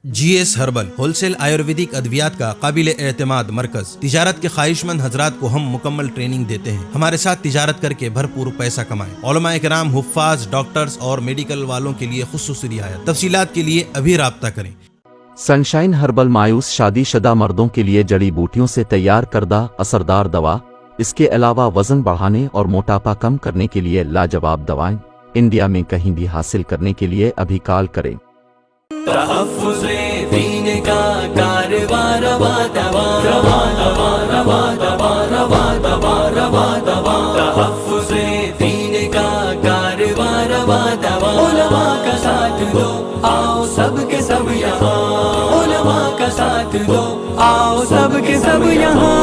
جی S herbal wholesale ayurvedic ادویات کا قابل اعتماد مرکز۔ تجارت کے خواہش مند حضرات کو ہم مکمل ٹریننگ دیتے ہیں۔ ہمارے ساتھ تجارت کر کے بھرپور پیسہ کمائیں۔ علماء کرام، حفاظ، ڈاکٹرز اور میڈیکل والوں کے لیے خصوصی رعایت۔ تفصیلات کے لیے ابھی رابطہ کریں۔ سنشائن ہربل مایوس شادی شدہ مردوں کے لیے جڑی بوٹیوں سے تیار کردہ اثردار دوا۔ اس کے علاوہ وزن بڑھانے اور موٹاپا کم کرنے کے لیے لاجواب دوائیں انڈیا میں کہیں بھی حاصل کرنے کے لیے ابھی کال کریں۔ تحفظ دین کا کاروبار روا دوا روا دوا روا دوا روا دوا روا دوا تحفظ دین کا کاروبار روا دوا علماء کا ساتھ دو آؤ سب کے سب یہاں، علماء کا ساتھ دو آؤ سب کے سب یہاں۔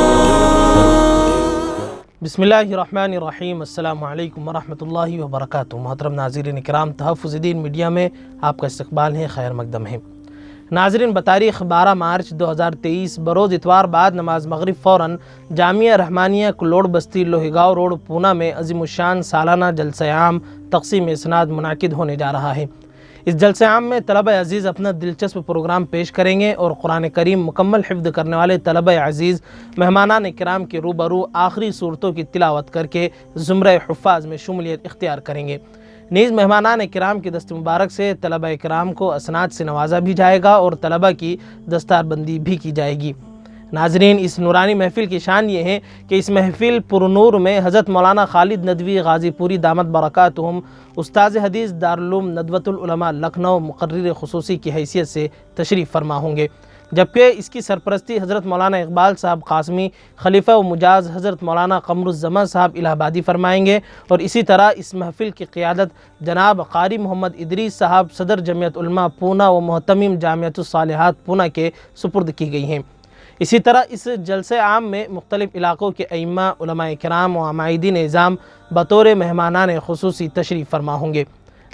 بسم اللہ الرحمن الرحیم۔ السلام علیکم ورحمۃ اللہ وبرکاتہ۔ محترم ناظرین کرام، تحفظ دین میڈیا میں آپ کا استقبال ہے، خیر مقدم ہے۔ ناظرین، بتاریخ 12 مارچ 2023 بروز اتوار بعد نماز مغرب فوراً جامعہ رحمانیہ کلوڑ بستی لوہیگاؤں روڈ پونا میں عظیم الشان سالانہ جلسہ عام تقسیم اسناد منعقد ہونے جا رہا ہے۔ اس جلسہ عام میں طلبہ عزیز اپنا دلچسپ پروگرام پیش کریں گے اور قرآن کریم مکمل حفظ کرنے والے طلبہ عزیز مہمانان کرام کے روبرو آخری صورتوں کی تلاوت کر کے زمرہ حفاظ میں شمولیت اختیار کریں گے۔ نیز مہمانان کرام کی دست مبارک سے طلبہ کرام کو اسناد سے نوازا بھی جائے گا اور طلبہ کی دستار بندی بھی کی جائے گی۔ ناظرین، اس نورانی محفل کی شان یہ ہے کہ اس محفل پرنور میں حضرت مولانا خالد ندوی غازی پوری دامت برکاتہم استاذ حدیث دارالعلوم ندوۃ العلماء لکھنؤ مقرر خصوصی کی حیثیت سے تشریف فرما ہوں گے، جبکہ اس کی سرپرستی حضرت مولانا اقبال صاحب قاسمی خلیفہ و مجاز حضرت مولانا قمر الزمان صاحب الہ آبادی فرمائیں گے، اور اسی طرح اس محفل کی قیادت جناب قاری محمد ادریس صاحب صدر جمعیت علماء پونا و محتمم جامعۃ الصالحات پونا کے سپرد کی گئی ہیں۔ اسی طرح اس جلسہ عام میں مختلف علاقوں کے ائمہ، علماء کرام و عمائدین نظام بطور مہمانان خصوصی تشریف فرما ہوں گے۔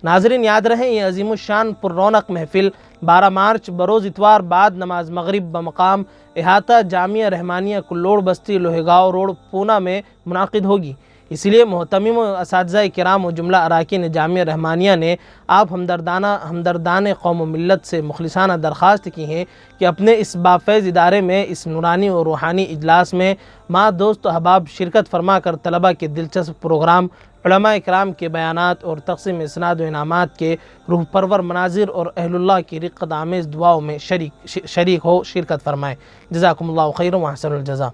ناظرین، یاد رہیں یہ عظیم الشان پر رونق محفل 12 مارچ بروز اتوار بعد نماز مغرب بمقام احاطہ جامعہ رحمانیہ کلوڑ بستی لوہیگاؤں روڈ پونا میں منعقد ہوگی۔ اس لیے محتمم و اساتذہ کرام و جملہ اراکین جامعہ رحمانیہ نے آپ ہمدردان قوم و ملت سے مخلصانہ درخواست کی ہے کہ اپنے اس بافیض ادارے میں اس نورانی و روحانی اجلاس میں ماں دوست و احباب شرکت فرما کر طلبہ کے دلچسپ پروگرام، علماء کرام کے بیانات اور تقسیم اسناد و انعامات کے روح پرور مناظر اور اہل اللہ کی رقت آمیز دعاؤں میں شریک ہو، شرکت فرمائیں۔ جزاکم اللہ خیر و احسن الجزا۔